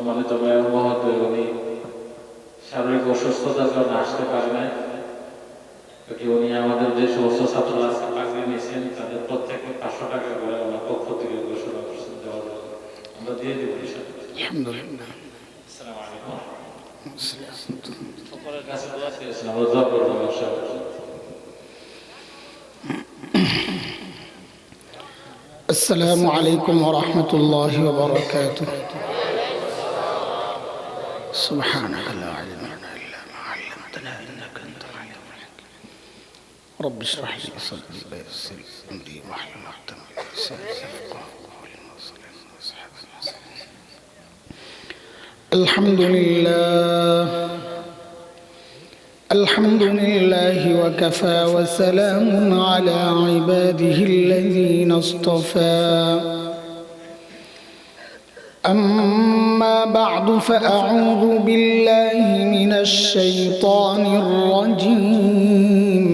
সম্মানিত মেয়র মহোদয় উনি শারীরিক অসুস্থতার কারণে আসতে পারে নাই, উনি আমাদের যে সমস্ত ছাত্ররা আজকে পাগড়ি নিয়েছেন তাদের প্রত্যেককে 500 টাকা করে আমার পক্ষ থেকে ঘোষণা করছেন দেওয়ার জন্য। আমরা দিয়ে দিব আলহামদুলিল্লাহ। আসসালামু আলাইকুম। সকলের কাছে দোয়া চেয়েছেন, আমরা দোয়া করবো ইনশাআল্লাহ। السلام عليكم ورحمة الله وبركاته. سبحانك لا علم لنا إلا ما علمتنا إنك أنت العليم الحكيم. رب اشرح لي صدري ويسر لي أمري واحلل عقدة من لساني يفقهوا قولي. الحمد لله الحمد لله وكفى وسلام على عباده الذين اصطفى. أما بعد فأعوذ بالله من الشيطان الرجيم.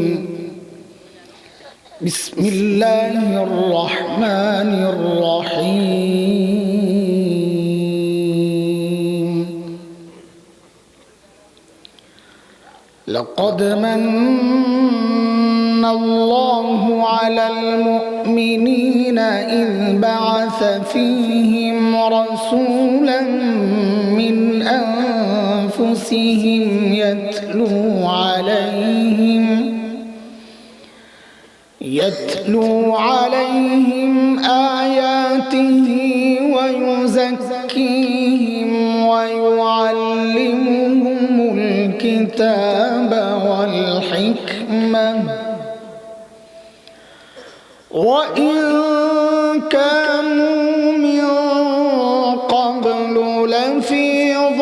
بسم الله الرحمن الرحيم. لقد من الله على المؤمنين إذ بعث فيهم رسولا من أنفسهم يتلو عليهم آياته ويزكيهم ويعلمهم الكتاب والحكمة وإن كانوا من قبل لفي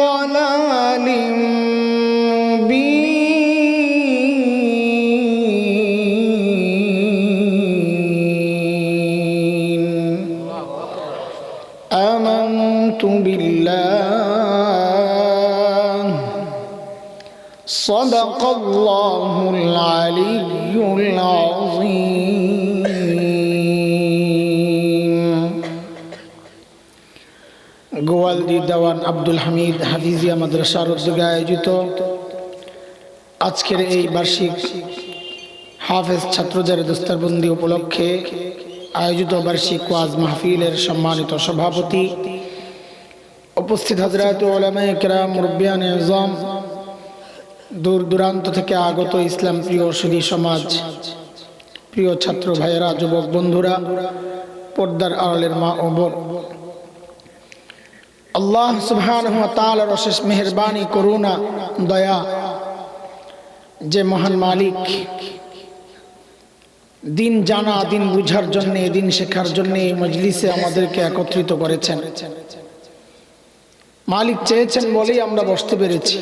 ضلال مبين. آمنت بالله صدق الله العلي العظيم. গোয়ালদি দেওয়ান আব্দুল হামিদ হাফিজিয়া মাদ্রাসার উদ্যোগে আয়োজিত আজকের এই বার্ষিক হাফেজ ছাত্রদের দস্তারবন্দি উপলক্ষে আয়োজিত বার্ষিক ওয়াজ মাহফিলের সম্মানিত সভাপতি, উপস্থিত হযরত উলামায়ে কেরাম, মুরব্বিয়ানে আযম, দূর দূরান্ত থেকে আগত ইসলাম প্রিয় সুধী সমাজ, প্রিয় ছাত্র ভাইয়েরা, যুবক বন্ধুরা, পর্দার আড়ালের মা ও বোন, আল্লাহ সুবহানাহু ওয়া তাআলার অশেষ মেহেরবানি, করুণা, দয়া, যে মহান মালিক দিন জানা, দিন বুঝার জন্য, দিন শেখার জন্য এই মজলিসে আমাদেরকে একত্রিত করেছেন। মালিক চেয়েছেন বলেই আমরা বসতে পেরেছি।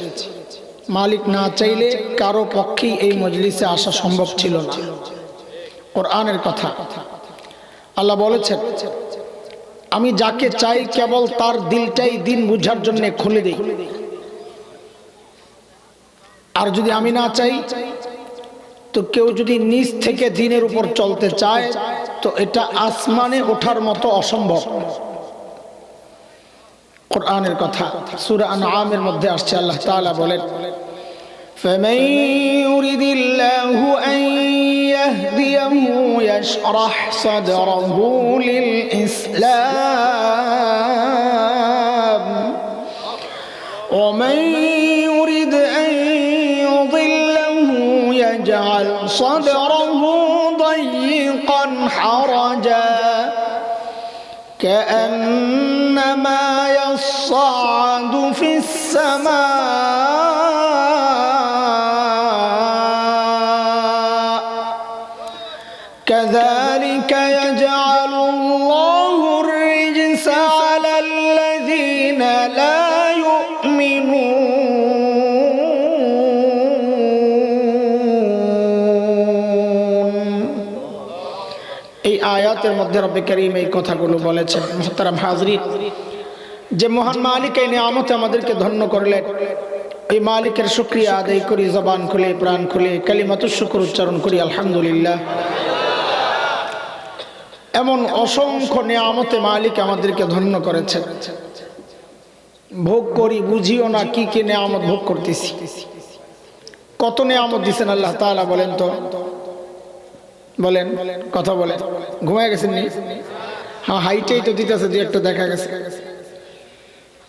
মালিক না চাইলে কারো পক্ষেই এই মজলিসে আসা সম্ভব ছিল না। কোরআনের কথা আল্লাহ বলেছেন, আমি যাকে চাই কেবল তার দিলটাই দিন বুঝার জন্য খুলে দেই, আর যদি আমি না চাই তো কেউ যদি নিচ থেকে দিনের উপর চলতে চায় তো এটা আসমানে ওঠার মতো অসম্ভব। কোরআনের কথা সূরা আনআমের মধ্যে আসছে, আল্লাহ তাআলা বলেন, فَمَن يُرِدِ اللَّهُ أَن يَهْدِيَهُ يَشْرَحْ صَدْرَهُ لِلْإِسْلَامِ وَمَن يُرِدْ أَن يُضِلَّهُ يَجْعَلْ صَدْرَهُ ضَيِّقًا حَرَجًا كأنما يصعد في السماء كذلك يجعل الله الرجس على الذين لا এই আয়াতের মধ্যে রব্বে কারীম এই কথাগুলো বলেছেন। মুহতারাম হাজরিন, যে মহান মালিক এই নিয়ামতে আমাদেরকে ধন্য করলেন, ওই মালিকের শুকরিয়া আদায় করি, জবান খুলে প্রাণ খুলে কালিমাতুশ শুকর উচ্চারণ করি আলহামদুলিল্লাহ। এমন অসংখ্য নিয়ামতে মালিক আমাদেরকে ধন্য করেছেন। ভোগ করি, বুঝিও না কি কি নেয়ামত ভোগ করতেছি। কত নেয়ামত দিচ্ছেন আল্লাহ তাআলা বলেন তো, বলেন, কথা বলেন। ঘুমায় গেছেন নি? হ্যাঁ, হাইটেই তো দিতেছে, দু একটা দেখা গেছে।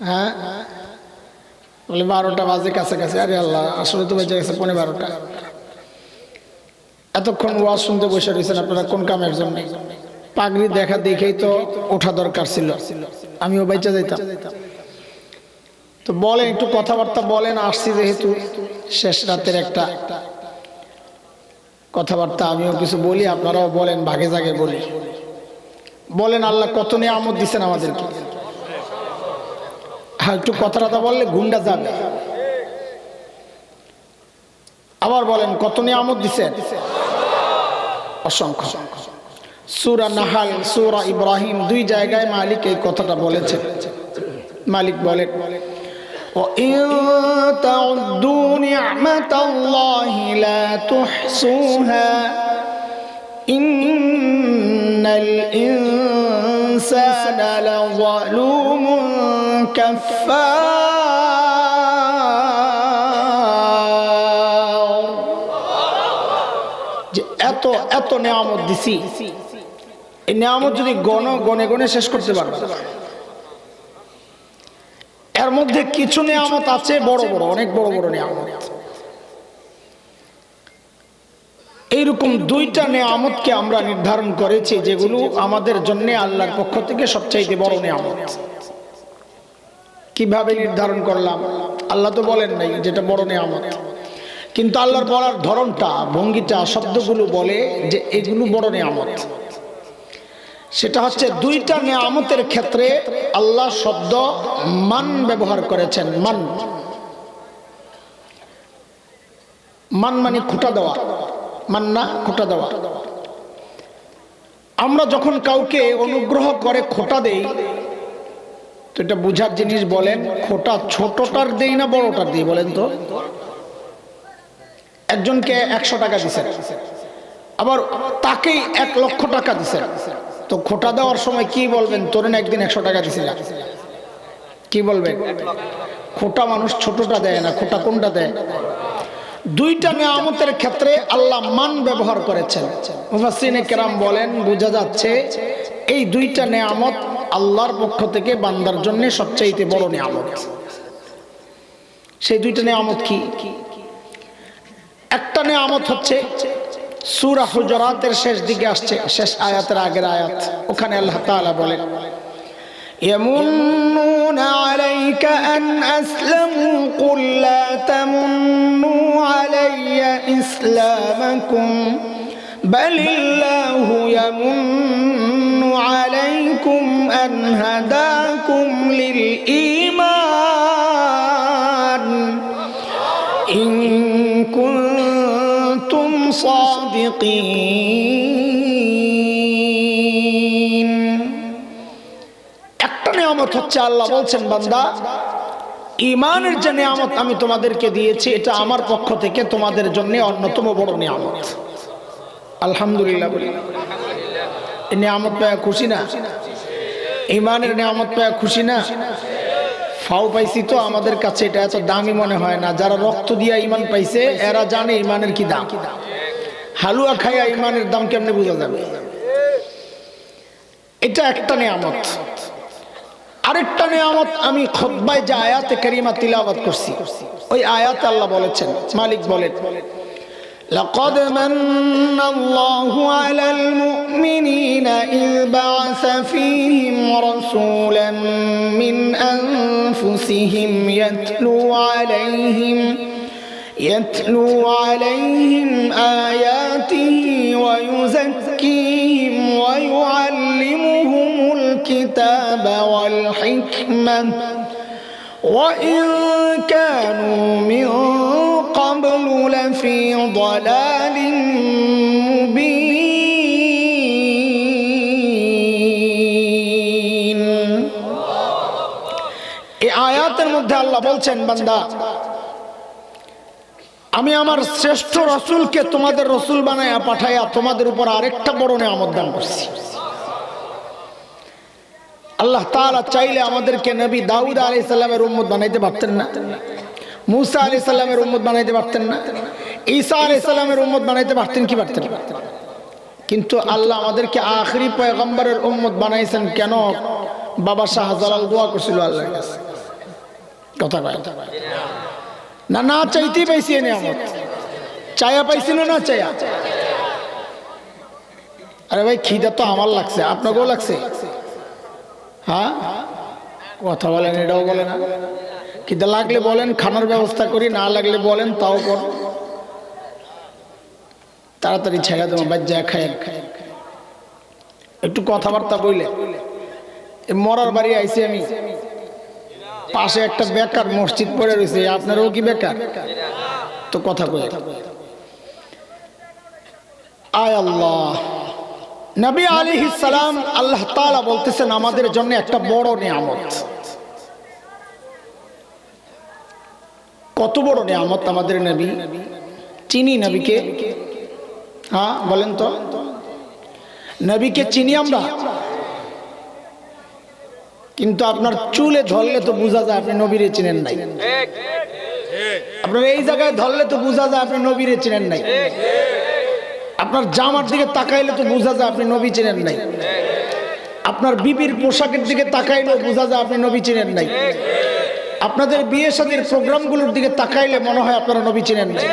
হ্যাঁ, বলে 12টা বাজে কাছাকাছি। আরে আল্লাহ, আসলে তো বেঁচে গেছে 11:30। এতক্ষণ ওয়াজ শুনতে বসে রয়েছেন আপনারা কোন কামের জন্য? পাগড়ি দেখা দেখেই তো ওঠা দরকার ছিল, আমিও বেঁচে যাইতাম। তো বলেন, একটু কথাবার্তা বলেন। আসছি যেহেতু শেষ রাতের একটা কথাবার্তা, আমিও কিছু বলি, আপনারাও বলেন, ভাগে জাগে বলি। বলেন আল্লাহ কত নিয়ামত দিচ্ছেন আমাদেরকে। হ্যাঁ, একটু কথাটা বললে গুন্ডা যাবে। আবার বলেন কত নিয়ামত দিচ্ছেন। অসংখ্য। সূরা নাহাল, সূরা ইব্রাহিম, দুই জায়গায় মালিক এই কথাটা বলেছেন। মালিক বলেন, وَإِن تَعُدُّوا نِعْمَةَ اللَّهِ لَا تُحْصُوهَا إِنَّ الْإِنسَانَ لَظَلُومٌ كَفَّارٌ। যে এত এত নিয়ামত দিছি, এই নিয়ামত যদি গনে গনে শেষ করতে পারবে না। এর মধ্যে কিছু নিয়ামত আছে বড় বড়, অনেক বড় বড় নিয়ামত। এইরকম দুইটা নিয়ামতকে আমরা নির্ধারণ করেছি যেগুলো আমাদের জন্য আল্লাহর পক্ষ থেকে সবচাইতে বড় নিয়ামত। কিভাবে নির্ধারণ করলাম? আল্লাহ তো বলেন নাই যেটা বড় নিয়ামত, কিন্তু আল্লাহর বলার ধরনটা, ভঙ্গিটা, শব্দগুলো বলে যে এগুলো বড় নিয়ামত। সেটা হচ্ছে দুইটা নিয়ামতের ক্ষেত্রে আল্লাহ শব্দ মান ব্যবহার করেছেন। মান, মান মানে খোঁটা দেওয়া, মান্না খোঁটা দেওয়া। আমরা যখন কাউকে অনুগ্রহ করে খোঁটা দেই, তো এটা বুঝার জিনিস। বলেন, খোঁটা ছোটটার দেই না বড়টার দেই? বলেন তো। একজনকে 100 টাকা দিচ্ছেন, আবার তাকেই 1 লক্ষ টাকা দিচ্ছেন, তো খোঁটা দেওয়ার সময় কি বলবেন? তোর না একদিন 100 টাকা দিছিল, কি বলবেন? খোঁটা মানুষ ছোটটা দেয় না, খোঁটা কোনটা দেয়? দুইটা নিয়ামতের ক্ষেত্রে আল্লাহ মান ব্যবহার করেছেন। মুফাসসিরিনে কেরাম বলেন, বোঝা যাচ্ছে এই দুইটা নিয়ামত আল্লাহর পক্ষ থেকে বান্দার জন্য সবচাইতে বড় নিয়ামত। সেই দুইটা নিয়ামত কি? একটা নিয়ামত হচ্ছে সূরা হুজুরাতের শেষ দিকে আসছে, শেষ আয়াতের আগের আয়াত। ওখানে আল্লাহ তাআলা বলেন, يَمُنُّونَ عَلَيْكَ أَنْ أَسْلَمُوا قُلْ لَا تَمُنُّوا عَلَيَّ إِسْلَامَكُمْ بَلِ اللَّهُ يَمُنُّ عَلَيْكُمْ أَنْ هَدَاكُمْ لِلْإِيمَانِ إِن كُنتُمْ صَادِقِينَ। একটা নিয়ামত হচ্ছে আল্লাহ বলছেন, বান্দা, ঈমানের যে নিয়ামত আমি তোমাদেরকে দিয়েছি, এটা আমার পক্ষ থেকে তোমাদের জন্য অন্যতম বড় নিয়ামত। আলহামদুলিল্লাহ বলি। এই নিয়ামত পেয়ে খুশি না? ঈমানের নিয়ামত পেয়ে খুশি না? ফাও পাইছি তো আমাদের কাছে এটা এত দামি মনে হয় না। যারা রক্ত দিয়া ঈমান পাইছে এরা জানে ঈমানের কি দাম। হালুয়া খাইয়া ঈমানের দাম কেমনে বোঝা যাবে? এটা একটা নিয়ামত। আরেকটা নিয়ামত আমি খুতবায় যে আয়াতে কারিমা তিলাওয়াত করছি, ওই আয়াতে আল্লাহ বলেছেন, মালিক বলেন, لقد من الله على المؤمنين إذ بعث فيهم رسولا من أنفسهم يتلو عليهم آياته ويزكيهم ويعلمهم الكتاب والحكمة وإن كانوا من قبل لفي ضلال مبين। এই আয়াতের মধ্যে আল্লাহ বলছেন, বান্দা, আমি আমার শ্রেষ্ঠ রাসূলকে তোমাদের রাসূল বানায়া পাঠাইয়া তোমাদের উপর আরেকটা বড় নিয়ামত দান করছি। আল্লাহ তাআলা চাইলে আমাদেরকে নবী দাউদ আলাইহিস সালামের উম্মত বানাইতে পারতেন না? মুসা আলাইহিস সালামের উম্মত বানাইতে পারতেন না? ঈসা আলাইহিস সালামের উম্মত বানাইতে পারতেন কি পারতেন না? কিন্তু আল্লাহ আমাদেরকে আখেরি পয়গম্বরের উম্মত বানাইছেন কেন? বাবা শাহজালাল দোয়া করছিল আল্লাহর কাছে, কথা কয় না? না চাইতেই পাইছি এই নিয়ামত, চায়া পাইছিল না চায়া? আরে ভাই খিদা তো আমার লাগছে, আপনাকেও লাগছে? হ্যাঁ, কথা বলেন, এটাও বলে না। খিদা লাগলে বলেন, খানার ব্যবস্থা করি, না লাগলে বলেন, তাও কর। তাড়াতাড়ি ছেড়ে দেবো, বাজ্যা খায় একটু কথাবার্তা বইলে। মরার বাড়ি আইছি আমি, পাশে একটা বেকার মসজিদ পড়ে রয়েছে, আপনারও কি বেকার? তো কথা কই, আয় আল্লাহ। নবী আলাইহিস সালাম, আল্লাহ তাআলা বলতেছেন আমাদের জন্য একটা বড় নিয়ামত। কত বড় নিয়ামত আমাদের নবী। চিনি নবীকে? হ্যাঁ বলেন তো, নবীকে চিনি আমরা? কিন্তু আপনার চুলে ধরলে তো বোঝা যায় আপনি নবীরে চিনেন নাই। আপনার এই জায়গায় ধরলে তো বোঝা যায় আপনি নবীরে চিনেন নাই। আপনার জামার দিকে তাকাইলে তো বোঝা যায় আপনি নবী চিনেন নাই। আপনার বিবির পোশাকের দিকে তাকাইলেও বোঝা যায় আপনি নবী চিনেন নাই। আপনাদের বিয়ে শাদীর প্রোগ্রামগুলোর দিকে তাকাইলে মনে হয় আপনারা নবী চিনেন নাই।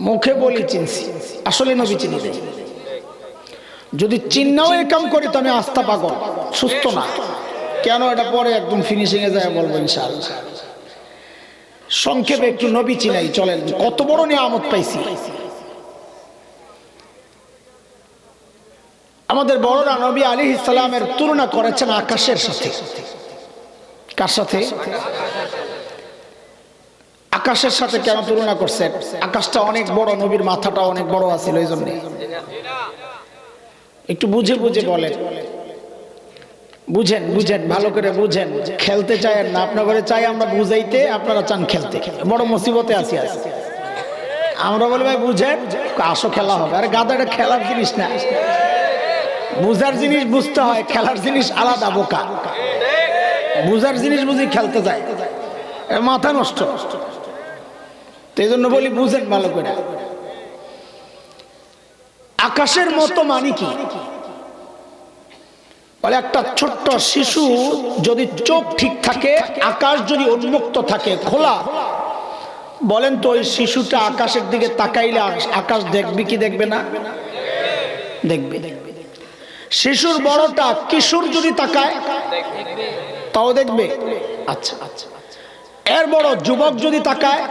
মুখে বলি চিনছি, আসলে নবী চিনি নাই। যদি চিন্নাও এই কাম করি তো আমি আস্থা পাগল, সুস্থ না। কেন? এটা পরে একদম ফিনিশিং এ যায় বলবো ইনশাআল্লাহ। সংক্ষেপে একটু নবী চিনাই চলেন, কত বড় নিয়ামত পাইছি। আমাদের বড়রা নবী আলাইহিস সালামের তুলনা করেছেন আকাশের সাথে। কার সাথে? আকাশের সাথে। কেন তুলনা করছেন? আকাশটা অনেক বড়, নবীর মাথাটা অনেক বড় আছিল, এই জন্য। একটু বুঝে বুঝে বলেন, বুঝেন বুঝেন, ভালো করে বুঝেন। খেলতে চায়েন না, আপনার ঘরে চাই আমরা বুঝাইতে, আপনারা চান খেলতে। বড় মুসিবতে আছি আজ। আমরা বলি ভাই বুঝেন, আসো খেলা হবে। আরে গাদা, এটা খেলার জিনিস না। বুঝার জিনিস বুঝতে হয়, খেলার জিনিস আলাদা। বোকা বুঝার জিনিস বুঝি খেলতে যায়, মাথা নষ্ট। তো এই জন্য বলি বুঝেন ভালো করে। আকাশের মতো মানে কি? বলে একটা ছোট্ট শিশু যদি চোখ ঠিক থাকে, আকাশ যদি উন্মুক্ত থাকে, খোলা, বলেন তো ওই শিশুটা আকাশের দিকে তাকাইলে আকাশ দেখবে কি দেখবে না? দেখবে। শিশুর বড়টা কিশোর যদি তাকায় তাও দেখবে। আচ্ছা, এর বড় যুবক যদি তাকায়,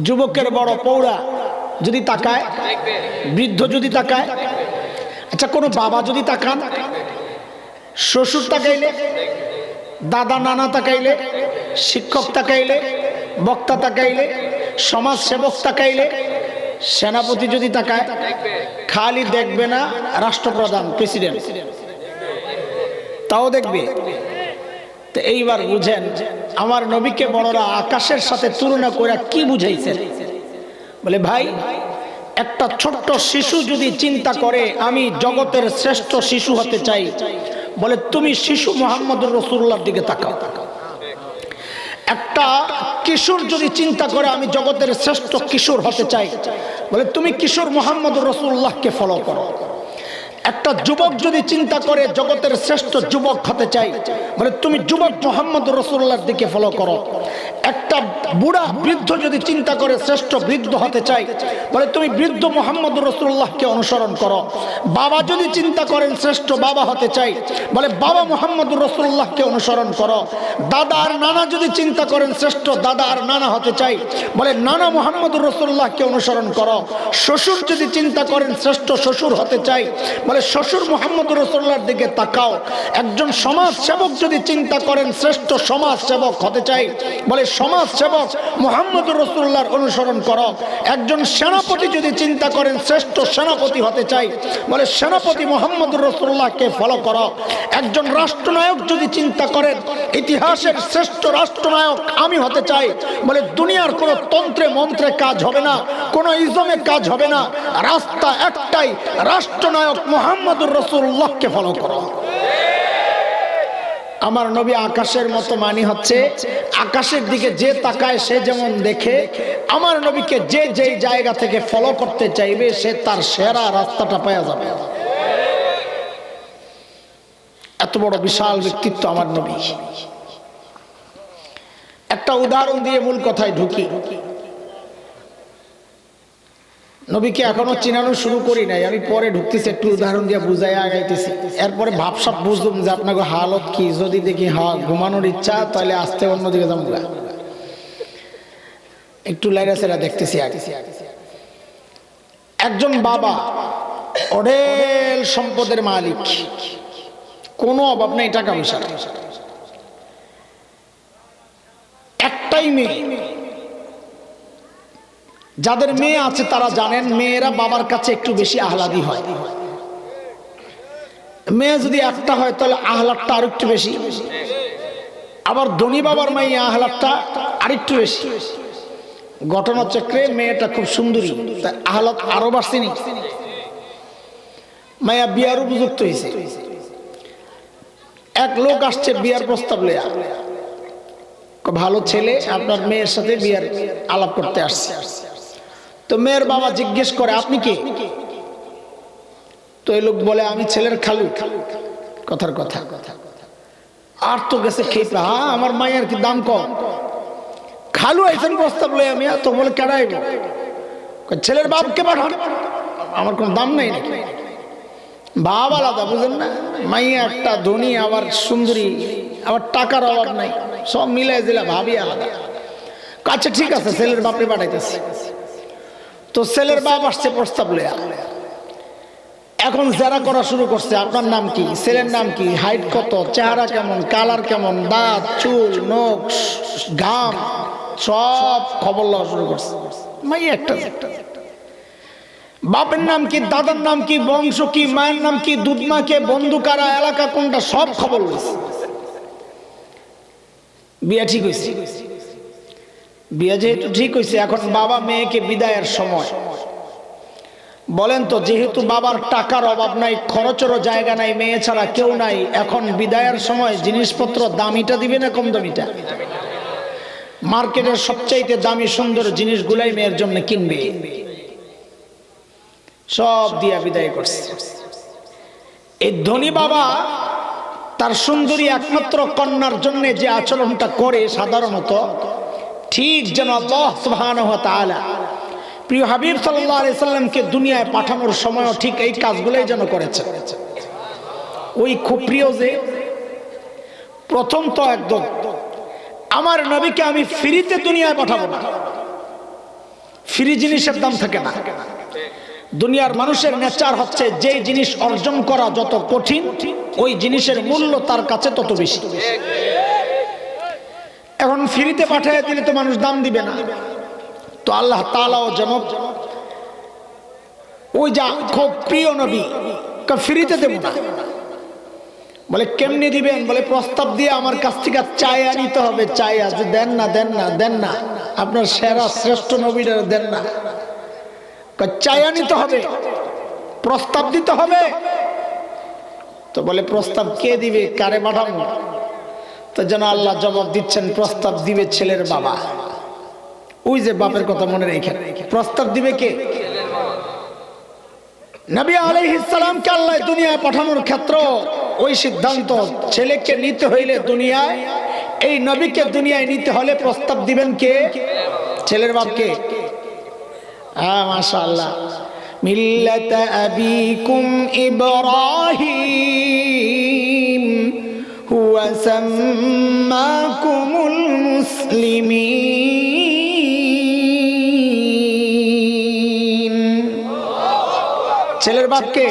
যুবকের বড় পৌরা যদি তাকায়, বৃদ্ধ যদি তাকায়। আচ্ছা, কোনো বাবা যদি তাকান, শ্বশুর তাকাইলে, দাদা নানা তাকাইলে, শিক্ষক তাকাইলে, বক্তা তাকাইলে, সমাজ সেবক তাকাইলে, সেনাপতি যদি তাকায়, খালি দেখবে না রাষ্ট্রপ্রধান, প্রেসিডেন্ট, তাও দেখবে। তো এইবার বুঝেন আমার নবীকে বড়রা আকাশের সাথে তুলনা করে কি বুঝাইছেন। বলে ভাই, একটা ছোট্ট শিশু যদি চিন্তা করে আমি জগতের শ্রেষ্ঠ শিশু হতে চাই, বলে তুমি শিশু মুহাম্মদুর রাসূলুল্লাহর দিকে তাকাও। একটা কিশোর যদি চিন্তা করে আমি জগতের শ্রেষ্ঠ কিশোর হতে চাই, বলে তুমি কিশোর মুহাম্মদুর রাসূলুল্লাহকে ফলো করো। একটা যুবক যদি চিন্তা করে জগতের শ্রেষ্ঠ যুবক হতে চাই, বলে তুমি যুবক মুহাম্মদুর রাসূলুল্লাহর দিকে ফলো করো। একটা বুড়া বৃদ্ধ যদি চিন্তা করে শ্রেষ্ঠ বৃদ্ধ হতে চাই, বলে তুমি বৃদ্ধ মুহাম্মদুর রাসূলুল্লাহকে অনুসরণ করো। বাবা যদি চিন্তা করেন শ্রেষ্ঠ বাবা হতে চাই, বলে বাবা মুহাম্মদুর রাসূলুল্লাহকে অনুসরণ করো। দাদা আর নানা যদি চিন্তা করেন শ্রেষ্ঠ দাদা আর নানা হতে চাই, বলে নানা মুহাম্মদুর রাসূলুল্লাহকে অনুসরণ করো। শ্বশুর যদি চিন্তা করেন শ্রেষ্ঠ শ্বশুর হতে চাই, বলে শ্বশুর মুহাম্মদুর রাসূলুল্লাহর দিকে তাকাও। একজন সমাজ সেবক যদি চিন্তা করেন শ্রেষ্ঠ সমাজ সেবক হতে চাই, বলে সমাজ সেবক মুহাম্মদুর রাসূলুল্লাহর অনুসরণ করো। একজন সেনাপতি যদি চিন্তা করেন শ্রেষ্ঠ সেনাপতি হতে চাই, বলে সেনাপতি মুহাম্মদুর রাসূলুল্লাহকে ফলো করো। একজন রাষ্ট্রনায়ক যদি চিন্তা করেন ইতিহাসের শ্রেষ্ঠ রাষ্ট্রনায়ক আমি হতে চাই, বলে দুনিয়ার কোনো তন্ত্রে মন্ত্রে কাজ হবে না, কোনো ইজমে কাজ হবে না। রাস্তা একটাই, রাষ্ট্রনায়ক মুহাম্মদুর রাসূলুল্লাহকে ফলো করো। আমার নবী আকাশের মতো মানি হচ্ছে আকাশের দিকে যে তাকায় সে যেমন দেখে, আমার নবীকে যে যেই জায়গা থেকে ফলো করতে চাইবে সে তার সেরা রাস্তাটা পেয়ে যাবে। এত বড় বিশাল ব্যক্তিত্ব আমার নবী। একটা উদাহরণ দিয়ে মূল কথায় ঢুকি। নবীকে এখনো চিনানো শুরু করি নাই, আমি পরে ঢুকতেছি, একটু উদাহরণ দিয়ে বুঝাই আগাইতেছি। এরপরে ভাবসাব বুঝলাম যে আপনাকে হালত কি। যদি দেখি ঘুমানোর ইচ্ছা তাহলে আস্তে অন্যদিকে যাবো, একটু লাইরা সেরা দেখতেছি আগে। একজন বাবা অঢেল সম্পদের মালিক, কোনো অভাব নেই টাকা পয়সা, একটাই মেয়ে। যাদের মেয়ে আছে তারা জানেন মেয়েরা বাবার কাছে একটু বেশি আহ্লাদি হয়। মেয়ে যদি একটা হয় তাহলে আহ্লাদটা আরেকটু বেশি, আবার ধনী বাবার মেয়ে আহ্লাদটা আরেকটু বেশি। ঘটনাচক্রে মেয়েটা খুব সুন্দরী, তাই আহ্লাদ আরো বাড়ছেনি। মায়া বিয়ার উপযুক্ত হয়েছে। এক লোক আসছে বিয়ার প্রস্তাব লইয়া, ভালো ছেলে আপনার মেয়ের সাথে বিয়ার আলাপ করতে আসছে। তো মেয়ের বাবা জিজ্ঞেস করে আপনি কে? তো এই লোক বলে আমি ছেলের খালু। কথার কথা আর তো গেছে খেপে, হ্যাঁ আমার মায়ের কি দাম কম, খালু আইসেন প্রস্তাব লই আমি। তো বলে কেডাইব? ছেলের বাপকে পাঠান, আমার কোনো দাম নাই নাকি? বাপ আলাদা, বুঝেন না? মাইয়া একটা ধনী, আবার সুন্দরী, আবার টাকার অভাব নাই, সব মিলাই দিলা ভাবি আলাদা। আচ্ছা ঠিক আছে, ছেলের বাপরে পাঠাইতেছে। তো ছেলের বাপ আসছে প্রস্তাব লইয়া। এখন যারা করা শুরু করছে, আপনার নাম কি, ছেলের নাম কি, হাইট কত, চেহারা কেমন, কালার কেমন, দাঁত, চুল, নখ, ঘাম, সব খবর লওয়া শুরু করছে। মাইয়া একটা বাপের নাম কি, দাদার নাম কি, বংশ কি, মায়ের নাম কি, দুধমা কে, বন্ধু কারা, এলাকা কোনটা, সব খবর লইছে। বিয়া ঠিক হয়েছে। বিয়া যেহেতু ঠিক হয়েছে, এখন বাবা মেয়েকে বিদায়ের সময় বলেন তো, যেহেতু বাবার টাকার অভাব নাই, খরচেরও জায়গা নাই, মেয়ে ছাড়া কেউ নাই, এখন বিদায়ের সময় জিনিসপত্র দামিটা দিবে না কম দামিটা? মার্কেটের সবচাইতে দামি সুন্দর জিনিসগুলাই মেয়ের জন্য কিনবে, সব দিয়া বিদায় করছে। এই ধনী বাবা তার সুন্দরী একমাত্র কন্যার জন্য যে আচরণটা করে সাধারণত, ঠিক যেন আল্লাহ সুবহানাহু ওয়া তাআলা প্রিয় হাবিব সাল্লাল্লাহু আলাইহি সাল্লামকে দুনিয়ায় পাঠানোর সময়ও ঠিক এই কাজগুলোই যেন করেছে। ওই খুব প্রিয় যে প্রথম তো একদম আমার নবীকে আমি ফ্রিতে দুনিয়ায় পাঠাবো না। ফ্রি জিনিসের দাম থাকে না। দুনিয়ার মানুষের নেচার হচ্ছে যে জিনিস অর্জন করা যত কঠিন, ওই জিনিসের মূল্য তার কাছে তত বেশি। এখন ফ্রিতে পাঠিয়ে দিলে তো মানুষ দাম দিবে না। তো আল্লাহ তাআলাও যেন ওই যা খুব প্রিয় নবী ফ্রিতে দেব না। বলে কেমনি দিবেন? বলে প্রস্তাব দিয়ে আমার কাছ থেকে চাইয়া নিতে হবে। চাইয়া যে দেন না দেন না দেন না, আপনার সেরা শ্রেষ্ঠ নবীরা দেন না, চাইয়া নিতে হবে, প্রস্তাব দিতে হবে। তো বলে প্রস্তাব কে দিবে, কারে পাঠাবো? তো যেন আল্লাহ জবাব দিচ্ছেন, প্রস্তাব দিবে ছেলের বাবা। ওই যে বাপের কথা মনে রেখে, প্রস্তাব দিবে কে? নবী আলাইহিস সালামকে আল্লাহ দুনিয়ায় পাঠানোর ক্ষেত্র ওই সিদ্ধান্ত, ছেলেকে নিতে হইলে দুনিয়ায়, এই নবীকে দুনিয়ায় নিতে হলে প্রস্তাব দিবেন কে? ছেলের বাপকে। হ্যাঁ মাশাআল্লাহ। মিল্লাত আবিকুম ইব্রাহিম হুয়া সাম্মাকুমুল মুসলিমিন। ছেলের বাপকে।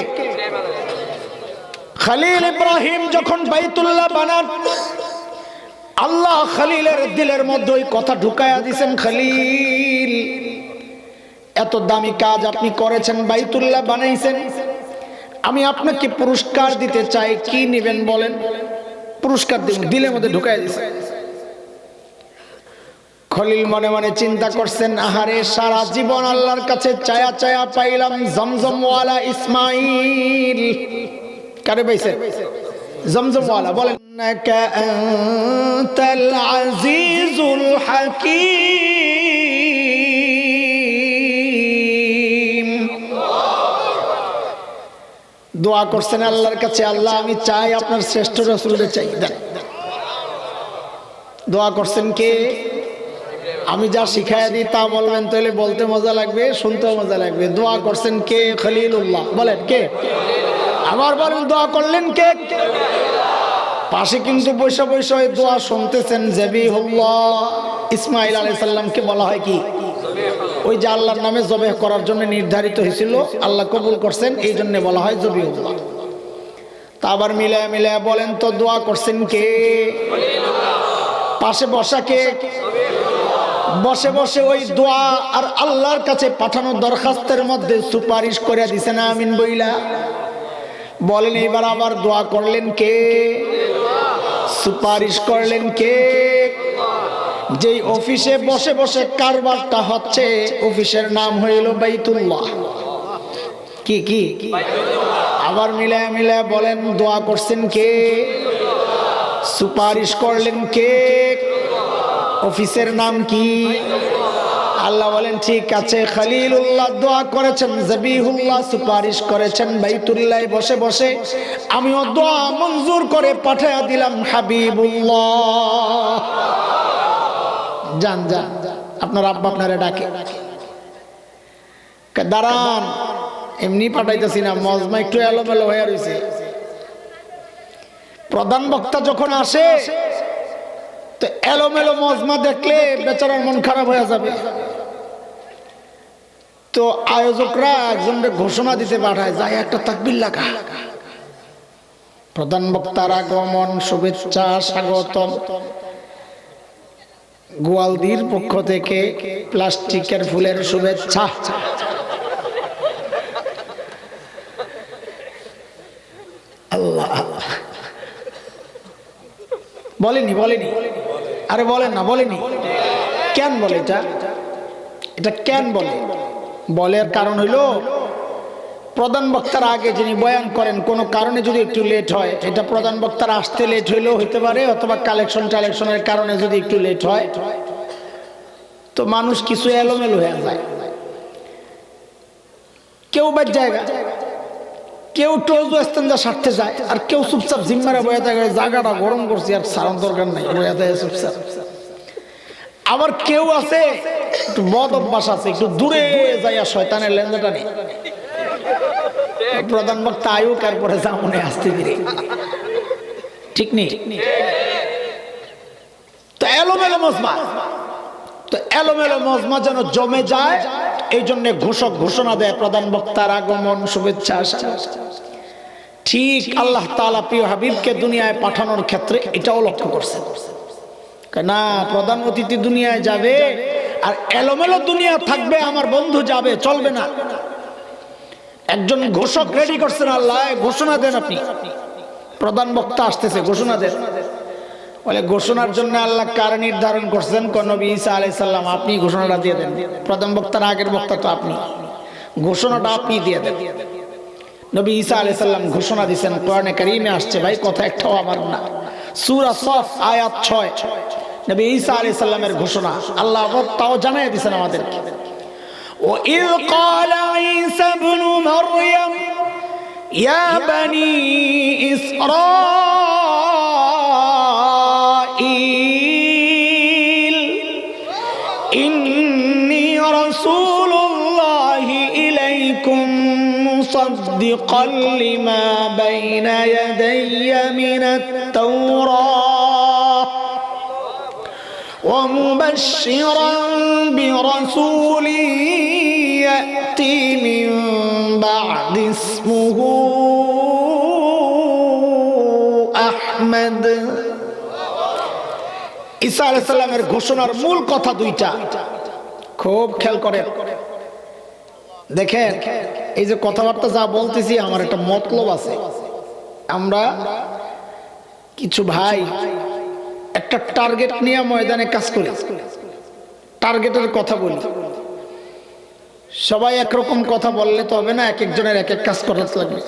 খলিল ইব্রাহিম যখন বাইতুল্লাহ বানান, আল্লাহ খলিলের দিলের মধ্যে ওই কথা ঢুকায়া দিয়েছেন, খলিল এত দামি কাজ আপনি করেছেন, বাইতুল্লাহ বানাইছেন, আমি আপনাকে পুরস্কার দিতে চাই। কি নেবেন বলেন? পুরস্কার দিব। দিলের মধ্যে ঢুকায়া দিয়েছেন। খলিল মনে মনে চিন্তা করছেন, আহারে সারা জীবন আল্লাহর কাছে চায়া চায়া পাইলাম জমজমওয়ালা ইসমাইল। কারে পাইছেন? জমজমওয়ালা। বলেন নাকা আনতাল আজিজুল হাকীম। দোয়া করছেন আল্লাহর কাছে, আল্লাহ আমি চাই আপনার শ্রেষ্ঠ রাসূলকে চাই দেন। দোয়া করছেন কে? আমি যা শিখাইয়া দিই তা বলবেন, তাহলে বলতে মজা লাগবে, শুনতেও মজা লাগবে। দোয়া করছেন কে? খলিলুল্লাহ। বলেন কে? আবার বলেন দোয়া করলেন কে? পাশে কিন্তু বৈশা বৈশা ওই দোয়া শুনতেছেন জবিহুল্লাহ। ইসমাইল আলাইহিস সালামকে বলা হয় কি? ওই যে আল্লাহর নামে জবেহ করার জন্য নির্ধারিত হয়েছিল, আল্লাহ কবুল করছেন, এই জন্য বলা হয় জবিহুল্লাহ। তা আবার মিলায়া মিলায়া বলেন তো দোয়া করছেন কে? পাশে বসা কে? বসে বসে ওই দোয়া আর আল্লাহর কাছে পাঠানো দরখাস্তের মধ্যে সুপারিশ করে দিছেন আমিন বইলা। বলেন এবার আবার দোয়া করলেন কে? সুপারিশ করলেন কে? যেই অফিসে বসে বসে কারবারটা হচ্ছে, অফিসের নাম হইল বাইতুল্লাহ। কি কি? আবার মিলায়া মিলায়া বলেন দোয়া করছেন কে? সুপারিশ করলেন কে? অফিসের নাম কি? আল্লাহ বলেন ঠিক আছে, খলিলুল্লাহ দোয়া করেছেন, জবিহুল্লাহ সুপারিশ করেছেন বাইতুল্লাহ বসে বসে, আমিও দোয়া মঞ্জুর করে পাঠিয়ে দিলাম হাবিবুল্লাহ। যান যান, আপনার আব্বা আপনারে ডাকে। দাঁড়ান, এমনি পাঠাইতেছি না, মজমা একটু এলোমেলো হয়ে রয়েছে। প্রধান বক্তা যখন আসে তো এলোমেলো মজমা দেখলে বেচারার মন খারাপ হয়ে যাবে। তো আয়োজকরা একজনকে ঘোষণা দিতে পাঠায়, যায় একটা তাকবীর লাগা। প্রধান বক্তার আগমন, শুভেচ্ছা, স্বাগতম। গোয়ালদির পক্ষ থেকে প্লাস্টিকের ফুলের শুভেচ্ছা। আল্লাহ আল্লাহ বলেনি, বলেনি, আরে বলেন না, বলেনি। কেন বলে এটা? এটা কেন বলে? বলের কারণ হইল প্রধান বক্তার আগে যিনি বয়ান করেন কোনো কারণে যদি একটু লেট হয়, এটা প্রধান বক্তার আসতে লেট হইলেও হইতে পারে, অথবা কালেকশনের কারণে যদি একটু লেট হয়, তো মানুষ কিছু এলোমেলো হয়ে যায়। কেউ বাদ জায়গা, কেউ টোজো স্থানটা সারতে যায়, আর কেউ চুপচাপ জিম্মারা বয়ে থাকে, জায়গাটা গরম করছি আর সারান দরকার নাই, বয়ে থাকে চুপচাপ। আবার কেউ আছে একটু বদ অভ্যাস আছে, একটু দূরে যাইয়া শয়তানের লেনজাটা নেই। প্রধান বক্তা আয়ুক আর পরে যা মনে আসতে ধীরে, ঠিক নেই? তো এলোমেলো মজমা, তো এলোমেলো মজমা যেন জমে যায়, এই জন্য ঘোষক ঘোষণা দেয় প্রধান বক্তার আগমন, শুভেচ্ছা। ঠিক আল্লাহ তাআলা প্রিয় হাবিবকে দুনিয়ায় পাঠানোর ক্ষেত্রে এটাও লক্ষ্য করছেন। না, প্রধান অতিথি দুনিয়ায় যাবে আর এলোমেলো দুনিয়া থাকবে, আমার বন্ধু যাবে, চলবে না। একজন ঘোষক রেডি করছেন আল্লাহ, ঘোষণা দেন আপনি, প্রধান বক্তা আসতেছে, ঘোষণা দেন। বলে ঘোষণার জন্য আল্লাহ কার নির্ধারণ করছেন? নবী ঈসা আলাইহিস সালাম। আপনি ঘোষণাটা দিয়ে দেন, প্রধান বক্তার আগের বক্তা তো আপনি, ঘোষণাটা আপনি দিয়ে দেন। নবী ঈসা আলাইহিস সালাম ঘোষণা দিয়েছেন, কোরআনে কারীমে আসছে, ভাই কথা একটাও আমার না। সূরা সফ আয়াত 6, নবী ঈসা আলাইহিস সালামের ঘোষণা আল্লাহ তাও জানাই দিয়েছেন আমাদেরকে। وَإِذْ قَالَ عِيسَى ابْنُ مَرْيَمَ يَا بَنِي إِسْرَائِيلَ إِنِّي رَسُولُ اللَّهِ إِلَيْكُمْ مُصَدِّقًا لِمَا بَيْنَ يَدَيَّ مِنَ التَّوْرَاةِ ومبشرا برسول يأتي من بعد اسمه أحمد। ঈসা আলাইহিস সালামের ঘোষণার মূল কথা দুইটা, খুব খেয়াল করেন। দেখেন এই যে কথাবার্তা যা বলতেছি, আমার একটা মতলব আছে। আমরা কিছু ভাই একটা টার্গেট নিয়ে ময়দানে কাজ করি। টার্গেটের কথা বলি। সবাই একরকম কথা বললে তো হবে না, এক একজনের এক এক কাজ করা লাগবে,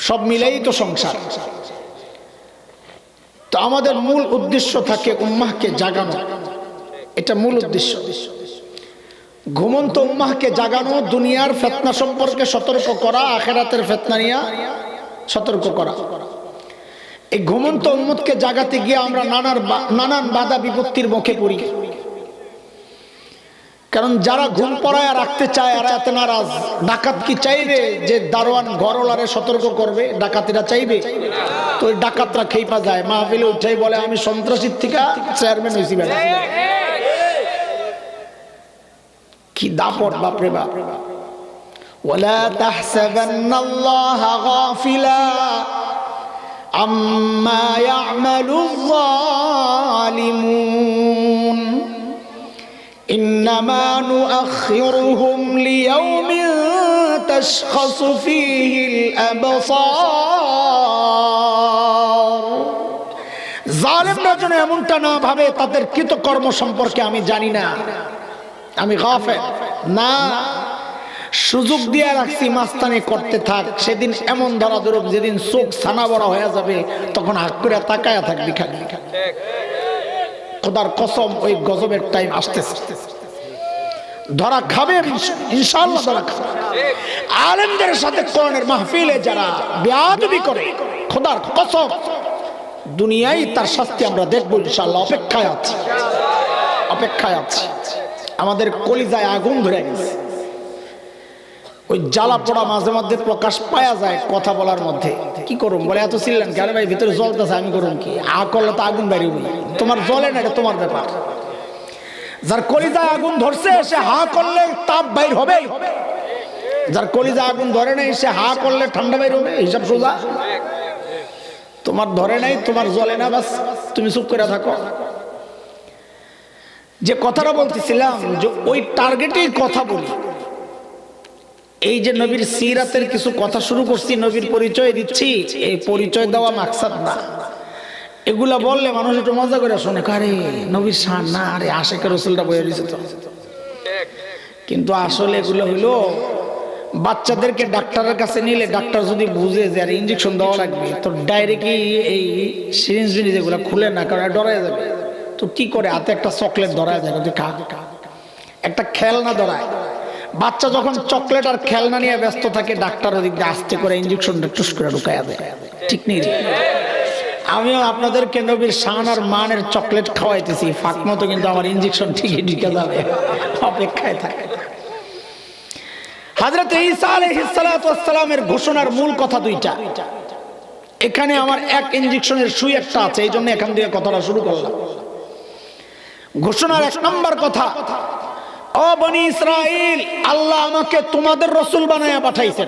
সব মিলেই তো সংসার। তো আমাদের মূল উদ্দেশ্য থাকে উম্মাহকে জাগানো, এটা মূল উদ্দেশ্য। ঘুমন্ত উম্মাহকে জাগানো, দুনিয়ার ফিতনা সম্পর্কে সতর্ক করা, আখিরাতের ফিতনা নিয়ে সতর্ক করা। এই ঘুমন্ত উম্মতকে জাগাতে গিয়ে আমরা নানান বাধা বিপত্তির মুখে পড়ি। কারণ যারা ঘুম পড়ায় রাখতে চায় এরা এত নারাজ। ডাকাত কি চাইবে যে দারোয়ান ঘরওয়ালারে সতর্ক করবে? ডাকাতিরা চাইবে? তো ওই ডাকাতরা খেইপা যায়, মাহফিলে উঠাই বলে আমি সন্ত্রাসীর থেকে চেয়ারম্যান হয়েছি। বেটা কি দাপট, বাপরে বাপ। ওয়ালা তাহসাবান্নাল্লাহা গাফিলা আম্মা ইয়ামালুয যালিমুন ইন্নামা নুআখিরুহুম লিয়াউমিন তাশখাসু ফীহিল আবসার। জালেমরা যেন এমনটা না ভাবে তাদের কৃতকর্ম সম্পর্কে আমি জানি না, আমি গাফেল না। সুযোগ দিয়ে রাখছি মাস্তানি করতে থাক, সেদিন এমন ধরা ধরুক যেদিন চোখ ছানা বড় হয়ে যাবে, তখন হাত করে তাকায়া থাকবি খালি। খোদার কসম ওই গজবের টাইম আসতেছে, ধরা খাবে ইনশাআল্লাহ, ধরা খাবে। আলেমদের সাথে কোরআনের মাহফিলে যারা বেয়াদবি করে, খোদার কসম দুনিয়ায় তার শাস্তি আমরা দেখবো ইনশাআল্লাহ। অপেক্ষায় আছি, অপেক্ষায় আছি। আমাদের কলিজায় আগুন ধরে গেছে, ওই জ্বালা পোড়া মাঝে মধ্যে প্রকাশ পাওয়া যায় কথা বলার মধ্যে। কি করুম বলে, এত ছিলেন কেন ভাই, ভিতরে জ্বলতেছে, আমি করুম কি? আ করলে তো আগুন বেরিয়ে বলি, তোমার জ্বলে না, এটা তোমার ব্যাপার। যার কলিজায় আগুন ধরছে সে হা করলে তাপ বাইর হবে, যার কলিজায় আগুন ধরে নাই সে হা করলে ঠান্ডা বাইর হবে, হিসাব সোজা। তোমার ধরে নাই, তোমার জ্বলে না, বাস তুমি চুপ করে থাকো। যে কথাটা বলতেছিলাম, যে ওই টার্গেটেই কথা বলি। এই যে নবীর সিরাতের কিছু কথা শুরু করছি, নবীর পরিচয় দিচ্ছি, এই পরিচয় দেওয়া মাকসাদ না। এগুলা বললে মানুষ একটু মজা করে শোনে, আরে নবীর শান না, আরে আশেকের রসুলটা বয়ে দিছে তো। কিন্তু আসলে এগুলো হইলো বাচ্চাদেরকে ডাক্তারের কাছে নিলে ডাক্তার যদি বুঝে যে আর ইঞ্জেকশন দেওয়া লাগবে, তো ডাইরেক্টলি এই সিরিঞ্জ জিনিস এগুলো খুলে না, কারণ ডরায় যাবে। তো কি করে, হাতে একটা চকলেট ধরায় যায়, খা, একটা খেলনা ধরায়। বাচ্চা যখন চকলেট আর খেলনা নিয়ে ব্যস্ত থাকে, ডাক্তার ওদিক দিয়ে আস্তে করে ইঞ্জেকশনটা টুস করে ঢুকাইয়া দেয়। ঠিক নেই? আমিও আপনাদেরকে নবীর শান আর মানের চকলেট খাওয়াইতেছি, ফাঁক মতো কিন্তু আমার ইঞ্জেকশন ঠিকই ঢুকে যাবে, অপেক্ষায় থাকে। হযরত ঈসা আলাইহিস সালাতু ওয়াস সালামের ঘোষণার মূল কথা দুইটা। এখানে আমার এক ইঞ্জেকশনের সুই একটা আছে, এই জন্য এখান থেকে কথাটা শুরু করলাম। ঘোষণার এক নম্বর কথা, ও বনি ইসরাইল, আল্লাহ আমাকে তোমাদের রসুল বানায়া পাঠাইছে।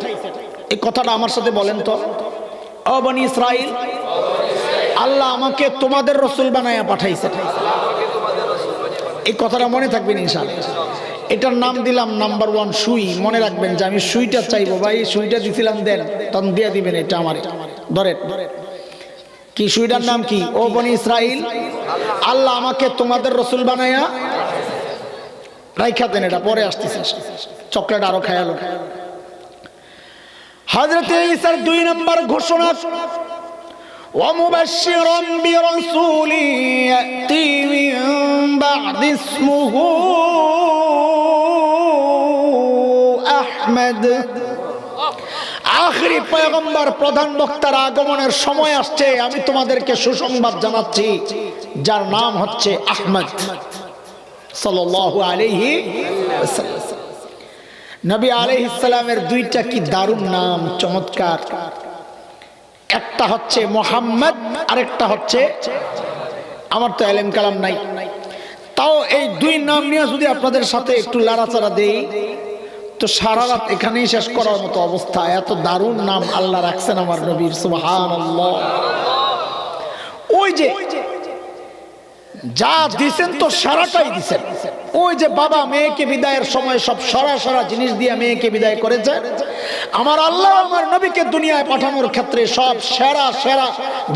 এই কথাটা আমার সাথে বলেন তো, ও বনি ইসরাইল, আল্লাহ আমাকে তোমাদের রসুল বানায়া পাঠাইছে। এই কথাটা মনে থাকবেন ইনশাআল্লাহ। এটার নাম দিলাম নাম্বার 1 সুই। মনে রাখবেন যে আমি সুইটা চাইবো, ভাই সুইটা দিছিলাম দেন, তখন দিয়ে দিবেন। এটা আমার ধরেন, কি সুইটার নাম কি? ও বনি ইসরাইল, আল্লাহ আমাকে তোমাদের রসুল বানায়া রাইখা দেন। এটা পরে আসতেছে, চকলেট আরো খায়ালো। হযরত ঈসার 2 নম্বর ঘোষণা, ওয়া মুবাশশিরান বিরাসূলিন ইয়াতি মিন বা'দি ইসমুহু আহমদ। আখেরি পয়গম্বর, প্রধান বক্তার আগমনের সময় আসছে। আমি তোমাদেরকে সুসংবাদ জানাচ্ছি, যার নাম হচ্ছে আহমদ সাল্লাল্লাহু আলাইহি ওয়াসাল্লাম। নবী আলাইহিস সালামের দুইটা কি দারুণ নাম, চমৎকার। একটা হচ্ছে মুহাম্মদ, আরেকটা হচ্ছে, আমার তো ইলম কালাম নাই, তাও এই দুই নাম নিয়ে যদি আপনাদের সাথে একটু লড়াচড়া দেই তো সারা রাত এখানেই শেষ করার মতো অবস্থা। এত দারুণ নাম আল্লাহ রাখছেন আমার নবীর, সুবহানাল্লাহ। ওই যে যা দিছেন তো সারাটাই দিছেন। ওই যে বাবা মেয়েকে বিদায়ের সময় সব সরা জিনিস দিয়ে মেয়েকে বিদায় করেছে, আমার আল্লাহ আমার নবীকে দুনিয়ায় পাঠানোর ক্ষেত্রে সব সেরা সেরা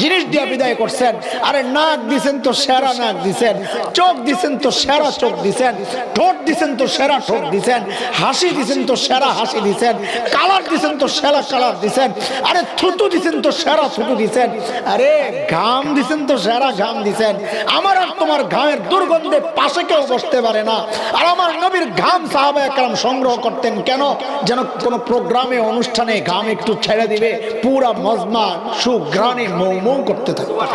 জিনিস দিয়ে বিদায় করছেন। আরে নাক দিছেন তো সেরা নাক দিছেন, চোখ দিছেন তো সেরা চোখ দিছেন, ঠোঁট দিছেন তো সেরা ঠোঁট দিছেন, হাসি দিছেন তো সেরা হাসি দিছেন, কালার দিছেন তো সেরা কালার দিছেন, আরে থুতু দিছেন তো সেরা থুতু দিছেন, আরে ঘাম দিছেন তো সেরা ঘাম দিছেন। আমার আর তোমার ঘামের দুর্গন্ধে পাশে কেউ বসতে পারে না। আর আমার নবীর ঘাম সাহাবায়ে কেরাম সংগ্রহ করতেন কেন? যেন কোনো প্রোগ্রামে অনুষ্ঠানে ঘাম একটু ছেড়ে দিবে, পুরা মজমা সুঘ্রাণে মৌ মৌ করতে থাকবে।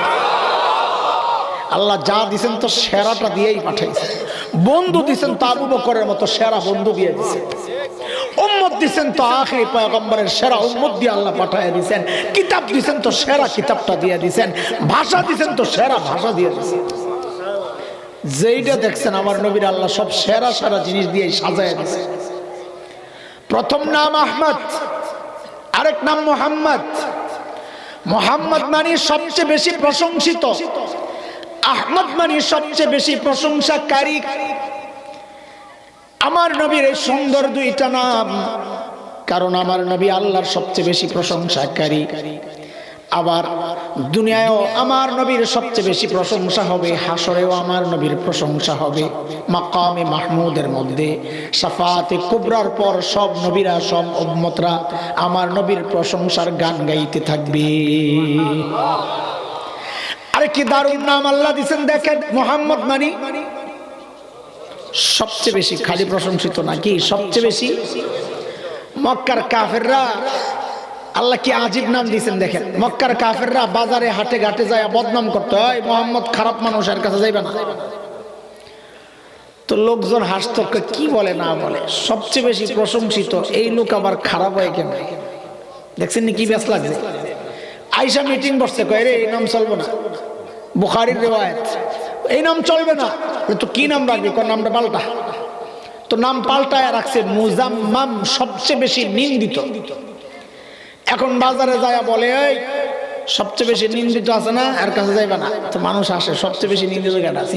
আল্লাহ যা দিছেন তো সেরাটা দিয়েই পাঠাইছেন। বন্ধু দিছেন তো আবু বকরের মতো সেরা বন্ধু দিয়ে দিছেন। উম্মত দিছেন তো আখিরি পয়গম্বরের সেরা উম্মত দিয়ে আল্লাহ পাঠায় দিছেন। কিতাব দিছেন তো সেরা কিতাবটা দিয়ে দিছেন। ভাষা দিছেন তো সেরা ভাষা দিয়ে দিছেন। যেইটা দেখছেন আমার নবীর আল্লাহ সব সেরা সেরা জিনিস দিয়ে সাজায় দিয়েছে। প্রথম নাম আহমদ, আরেক নাম মুহাম্মদ। মুহাম্মদ মানে সবচেয়ে বেশি প্রশংসিত, আহমদ মানে সবচেয়ে বেশি প্রশংসাকারী। আমার নবীর এই সুন্দর দুইটা নাম, কারণ আমার নবী আল্লাহর সবচেয়ে বেশি প্রশংসাকারী। আবার দুনিয়ায়ও আমার নবীর সবচেয়ে বেশি প্রশংসা হবে, হাসরেও আমার নবীর প্রশংসা হবে। মাকামে মাহমুদের মধ্যে শাফাতে কুবরার পর সব নবীরা সব উম্মতরা আমার নবীর প্রশংসার গান গাইতে থাকবে। আরে কি দারুণ নাম আল্লাহ দিয়েছেন দেখেন। মুহাম্মদ মানে সবচেয়ে বেশি, খালি প্রশংসিত নাকি, সবচেয়ে বেশি। মক্কার কাফেররা আল্লাহ কি আজীব নাম দিয়েছেন দেখেন। মক্কার কাফেররা বাজারে হাটে ঘাটে যায় বদনাম করতে হয়, মোহাম্মদ খারাপ মানুষ, এর কাছে যাইবে না। তো লোকজন হাসতো, কি বলে না বলে, সবচেয়ে বেশি প্রশংসিত এই লোক আবার খারাপ হয় কেন? দেখছেন নি কি ব্যাস লাগছে। আইসা মিটিং বসছে, কয় রে এই নাম চলবে না, বুখারীর রিওয়ায়াত, এই নাম চলবে না। তো কি নাম রাখবি? কোন নামটা পাল্টা। তো নাম পাল্টায় রাখছে মুজাম্মাম, সবচেয়ে বেশি নিন্দিত। এখন বাজারে যায় বলে এই সবচেয়ে বেশি নিন্দিত আছে না, এর কাছে যাইবা না। তো মানুষ আসে, সবচেয়ে বেশি নিন্দিত কেটা?